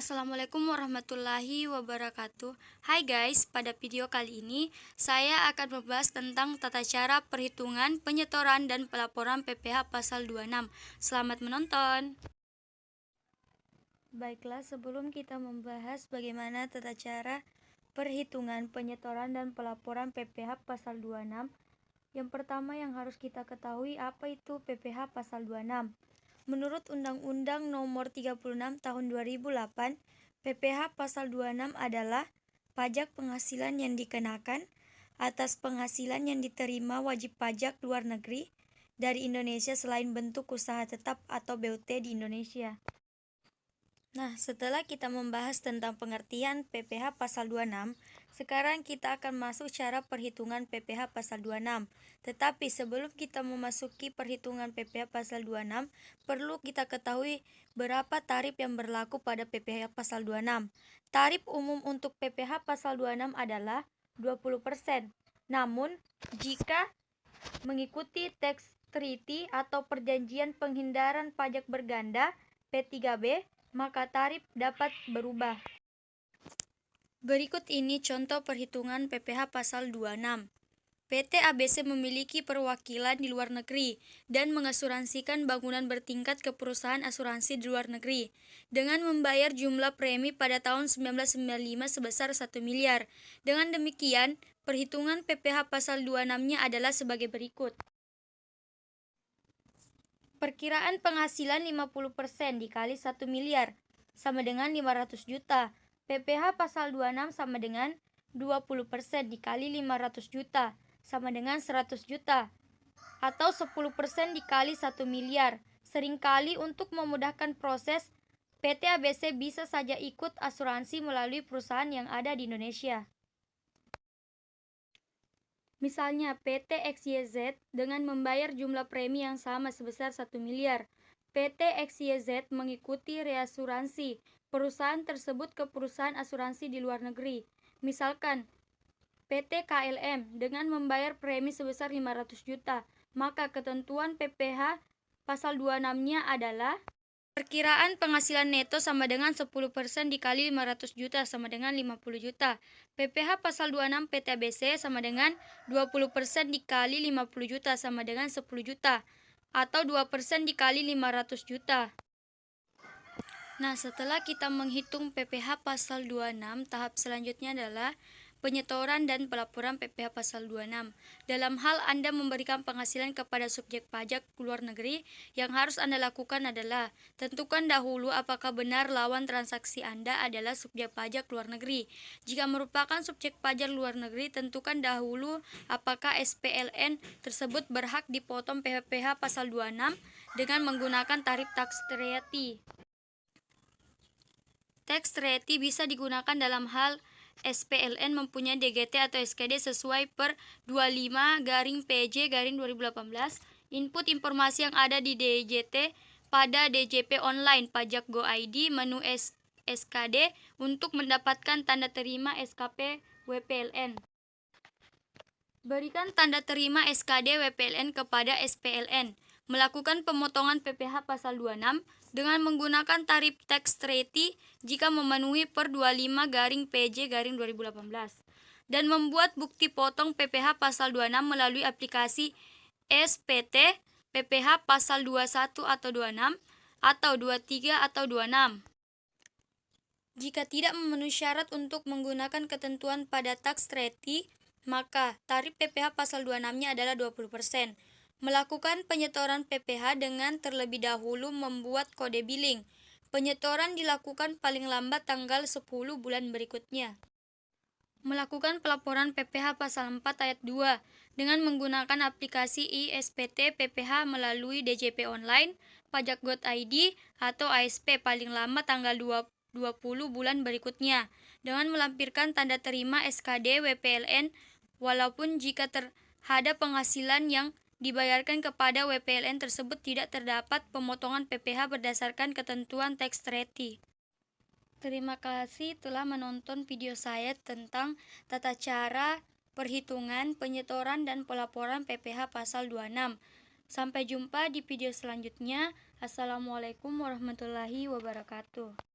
Assalamualaikum warahmatullahi wabarakatuh. Hai guys, pada video kali ini saya akan membahas tentang tata cara perhitungan, penyetoran, dan pelaporan PPh pasal 26. Selamat menonton. Baiklah, sebelum kita membahas bagaimana tata cara perhitungan, penyetoran, dan pelaporan PPh pasal 26, yang pertama yang harus kita ketahui apa itu PPh pasal 26. Menurut Undang-Undang Nomor 36 Tahun 2008, PPh Pasal 26 adalah pajak penghasilan yang dikenakan atas penghasilan yang diterima wajib pajak luar negeri dari Indonesia selain bentuk usaha tetap atau BUT di Indonesia. Nah, setelah kita membahas tentang pengertian PPh Pasal 26, sekarang kita akan masuk cara perhitungan PPh Pasal 26. Tetapi sebelum kita memasuki perhitungan PPh Pasal 26, perlu kita ketahui berapa tarif yang berlaku pada PPh Pasal 26. Tarif umum untuk PPh Pasal 26 adalah 20%. Namun, jika mengikuti tax treaty atau perjanjian penghindaran pajak berganda P3B, maka tarif dapat berubah. Berikut ini contoh perhitungan PPh Pasal 26. PT ABC memiliki perwakilan di luar negeri dan mengasuransikan bangunan bertingkat ke perusahaan asuransi di luar negeri dengan membayar jumlah premi pada tahun 1995 sebesar 1 miliar. Dengan demikian, perhitungan PPh Pasal 26-nya adalah sebagai berikut. Perkiraan penghasilan 50% dikali 1 miliar sama dengan 500 juta. PPh Pasal 26 sama dengan 20% dikali 500 juta sama dengan 100 juta. Atau 10% dikali 1 miliar. Seringkali untuk memudahkan proses, PT ABC bisa saja ikut asuransi melalui perusahaan yang ada di Indonesia. Misalnya PT XYZ dengan membayar jumlah premi yang sama sebesar 1 miliar. PT XYZ mengikuti reasuransi perusahaan tersebut ke perusahaan asuransi di luar negeri. Misalkan PT KLM dengan membayar premi sebesar 500 juta. Maka ketentuan PPh Pasal 26-nya adalah perkiraan penghasilan neto sama dengan 10% dikali 500 juta sama dengan 50 juta. PPh Pasal 26 PT ABC sama dengan 20% dikali 50 juta sama dengan 10 juta. Atau 2% dikali 500 juta. Nah, setelah kita menghitung PPh Pasal 26, tahap selanjutnya adalah penyetoran dan pelaporan PPh Pasal 26. Dalam hal Anda memberikan penghasilan kepada subjek pajak luar negeri, yang harus Anda lakukan adalah tentukan dahulu apakah benar lawan transaksi Anda adalah subjek pajak luar negeri. Jika merupakan subjek pajak luar negeri, tentukan dahulu apakah SPLN tersebut berhak dipotong PPh Pasal 26 dengan menggunakan tarif tax treaty. Tax treaty bisa digunakan dalam hal SPLN mempunyai DGT atau SKD sesuai per 25-PJ-2018. Input informasi yang ada di DJT pada DJP online pajak Go ID menu SKD untuk mendapatkan tanda terima SKP WPLN. Berikan tanda terima SKD WPLN kepada SPLN. Melakukan pemotongan PPh Pasal 26 dengan menggunakan tarif tax treaty jika memenuhi per 25-PJ-2018 dan membuat bukti potong PPh Pasal 26 melalui aplikasi SPT PPh Pasal 21 atau 26 atau 23 atau 26. Jika tidak memenuhi syarat untuk menggunakan ketentuan pada tax treaty, maka tarif PPh Pasal 26-nya adalah 20%. Melakukan penyetoran PPh dengan terlebih dahulu membuat kode billing. Penyetoran dilakukan paling lambat tanggal 10 bulan berikutnya. Melakukan pelaporan PPh Pasal 4 ayat 2 dengan menggunakan aplikasi ISPT PPh melalui DJP online, pajak Go.id atau ASP paling lama tanggal 20 bulan berikutnya dengan melampirkan tanda terima SKD WPLN walaupun jika terhadap penghasilan yang dibayarkan kepada WPLN tersebut tidak terdapat pemotongan PPh berdasarkan ketentuan tax treaty. Terima kasih telah menonton video saya tentang tata cara perhitungan, penyetoran, dan pelaporan PPh Pasal 26. Sampai jumpa di video selanjutnya. Assalamualaikum warahmatullahi wabarakatuh.